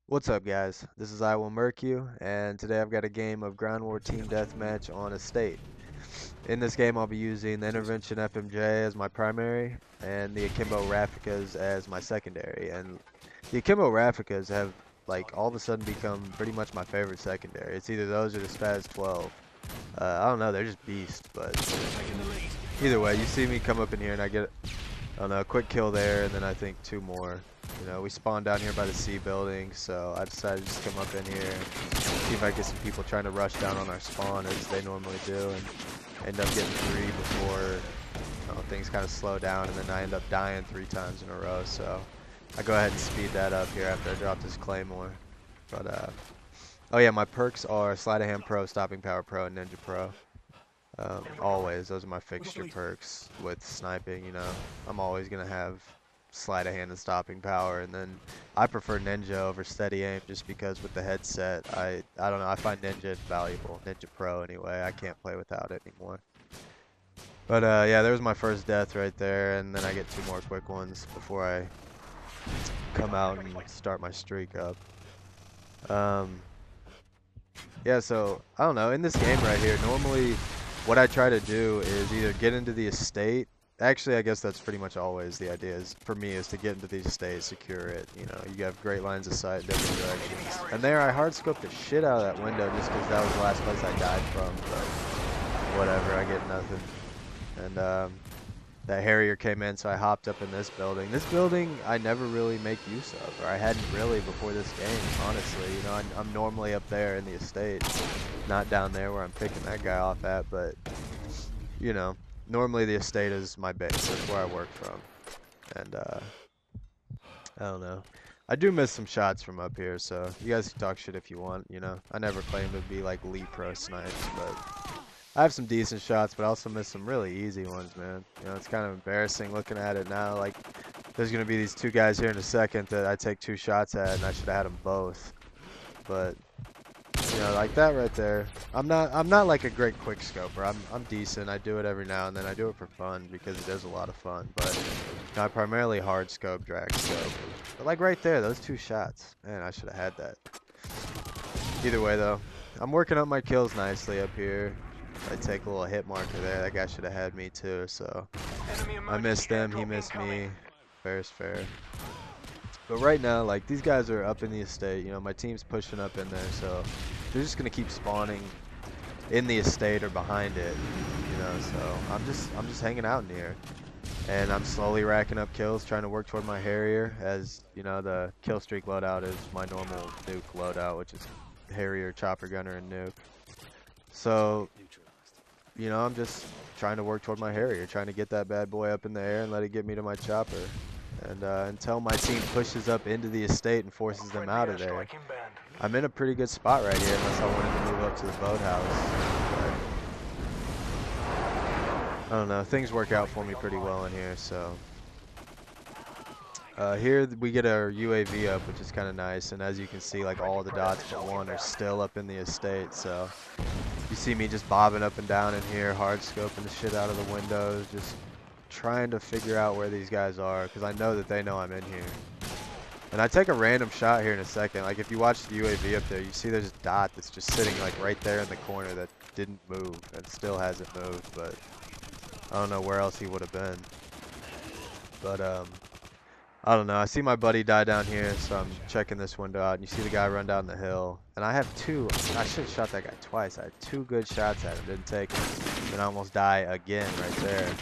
What's up, guys? This is IwillMURKu, and today I've got a game of Ground War Team Deathmatch on Estate. In this game, I'll be using the Intervention FMJ as my primary, and the Akimbo Rafficas as my secondary. And the Akimbo Rafficas have, like, all of a sudden become pretty much my favorite secondary. It's either those or the Spaz 12. I don't know, they're just beasts, but either way, you see me come up in here and I get, I don't know, a quick kill there, and then I think two more. You know, we spawned down here by the C building, so I decided to just come up in here and see if I get some people trying to rush down on our spawn as they normally do, and end up getting three before things kind of slow down, and then I end up dying 3 times in a row. So I go ahead and speed that up here after I drop this Claymore. But oh yeah, my perks are Sleight of Hand Pro, Stopping Power Pro, and Ninja Pro. Always, those are my fixture perks with sniping. You know, I'm always gonna have Sleight of Hand and Stopping Power, and then I prefer Ninja over Steady Aim just because with the headset, I don't know, I find Ninja invaluable. Ninja Pro anyway, I can't play without it anymore. But yeah, there was my first death right there, and then I get 2 more quick ones before I come out and start my streak up. Yeah, so I don't know, in this game right here, normally what I try to do is either get into the estate. Actually, I guess that's pretty much always the idea is, for me, is to get into the estate, secure it. You know, you have great lines of sight in different directions. And there, I hard scoped the shit out of that window just because that was the last place I died from. But whatever, I get nothing. And that Harrier came in, so I hopped up in this building. This building I never really make use of, or I hadn't really before this game, honestly. You know, I'm normally up there in the estate, not down there where I'm picking that guy off at, but, you know, normally the estate is my base. That's where I work from. And, I don't know. I do miss some shots from up here, so you guys can talk shit if you want, you know. I never claimed to be, like, Lee Pro snipes, but I have some decent shots, but I also miss some really easy ones, man. You know, it's kind of embarrassing looking at it now. Like, there's going to be these 2 guys here in a second that I take 2 shots at, and I should have had them both. But, you know, like that right there. I'm not like a great quick scoper. I'm decent. I do it every now and then. I do it for fun because it is a lot of fun. But you know, I primarily hard scope, drag scope. But like right there, those 2 shots. Man, I should have had that. Either way though, I'm working up my kills nicely up here. I take a little hit marker there. That guy should have had me too, so I missed them, he missed me. Fair is fair. But right now, like, these guys are up in the estate. You know, my team's pushing up in there, so they're just gonna keep spawning in the estate or behind it. You know, so I'm just hanging out in here, and I'm slowly racking up kills, trying to work toward my Harrier. As you know, the kill streak loadout is my normal Nuke loadout, which is Harrier, Chopper Gunner, and Nuke. So, you know, I'm just trying to work toward my Harrier, trying to get that bad boy up in the air and let it get me to my chopper. And until my team pushes up into the estate and forces them out of there, I'm in a pretty good spot right here, unless I wanted to move up to the boathouse. But I don't know, things work out for me pretty well in here, so. Here we get our UAV up, which is kind of nice, and as you can see, like, all the dots but one are still up in the estate, so you see me just bobbing up and down in here, hard scoping the shit out of the windows, just trying to figure out where these guys are, because I know that they know I'm in here. And I take a random shot here in a second. Like, if you watch the UAV up there, you see there's a dot that's just sitting, like, right there in the corner that didn't move, and still hasn't moved, but I don't know where else he would have been. But, I don't know. I see my buddy die down here, so I'm checking this window out. And you see the guy run down the hill. And I have 2. I should have shot that guy twice. I had 2 good shots at him. Didn't take him. Then I almost die again right there.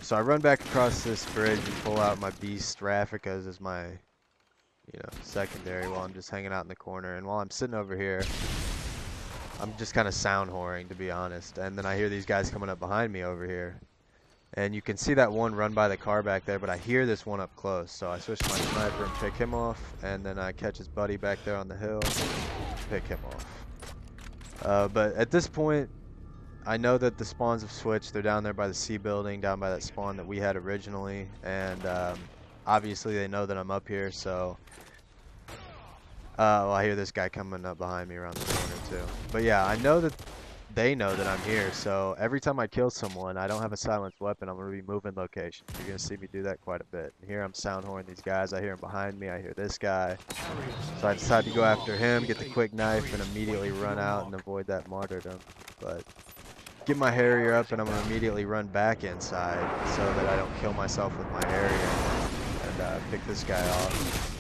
So I run back across this bridge and pull out my beast Rafficas as my, you know, secondary while I'm just hanging out in the corner. And while I'm sitting over here, I'm just kind of sound whoring, to be honest. And then I hear these guys coming up behind me over here. And you can see that one run by the car back there, but I hear this one up close. So I switch my sniper and pick him off, and then I catch his buddy back there on the hill, pick him off. But at this point, I know that the spawns have switched. They're down there by the C building, down by that spawn that we had originally. And obviously they know that I'm up here, so well, I hear this guy coming up behind me around the corner too. But yeah, I know that they know that I'm here. So every time I kill someone, I don't have a silenced weapon. I'm gonna be moving locations. You're gonna see me do that quite a bit. And here I'm sound horning these guys. I hear them behind me. I hear this guy. So I decide to go after him, get the quick knife, and immediately run out and avoid that martyrdom. But get my Harrier up, and I'm gonna immediately run back inside so that I don't kill myself with my Harrier and pick this guy off.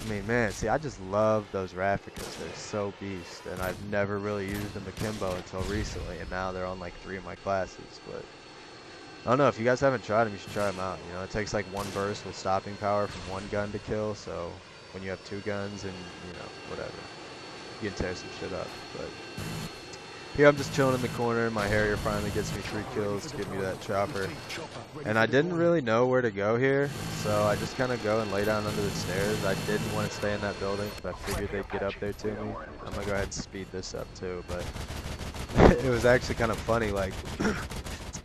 I mean, man, see, I just love those Rafficas. They're so beast, and I've never really used them Akimbo until recently, and now they're on like 3 of my classes. But I don't know, if you guys haven't tried them, you should try them out. You know, it takes like 1 burst with stopping power from 1 gun to kill, so when you have 2 guns and, you know, whatever, you can tear some shit up. But here I'm just chilling in the corner. My Harrier finally gets me 3 kills to give me that chopper. And I didn't really know where to go here, so I just kind of go and lay down under the stairs. I didn't want to stay in that building, but I figured they'd get up there to me. I'm going to go ahead and speed this up too, but it was actually kind of funny, like,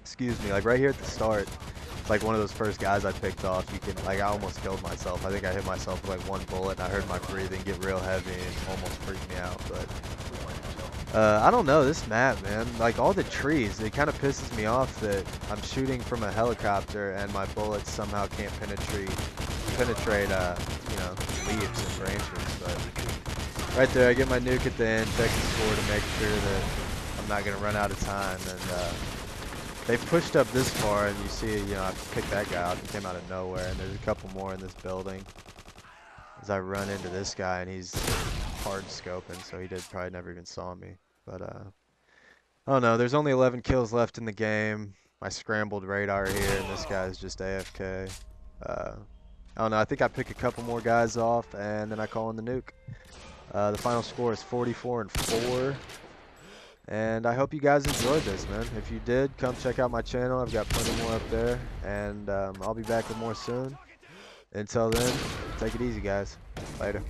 excuse me, like right here at the start, like one of those first guys I picked off, you can, like, I almost killed myself. I think I hit myself with like 1 bullet, and I heard my breathing get real heavy and almost freaked me out, but I don't know, this map, man, like all the trees, it kind of pisses me off that I'm shooting from a helicopter and my bullets somehow can't penetrate, you know, leaves and branches. But right there, I get my nuke at the end, check the score to make sure that I'm not going to run out of time. And they've pushed up this far, and you see, you know, I picked that guy out, he came out of nowhere, and there's a couple more in this building. As I run into this guy, and he's hard scoping, so he probably never even saw me. But I don't know, there's only 11 kills left in the game. I scrambled radar here, and this guy's just AFK. I don't know, I think I pick a couple more guys off, and then I call in the nuke. The final score is 44-4. And I hope you guys enjoyed this, man. If you did, come check out my channel. I've got plenty more up there, and I'll be back with more soon. Until then, take it easy, guys. Later.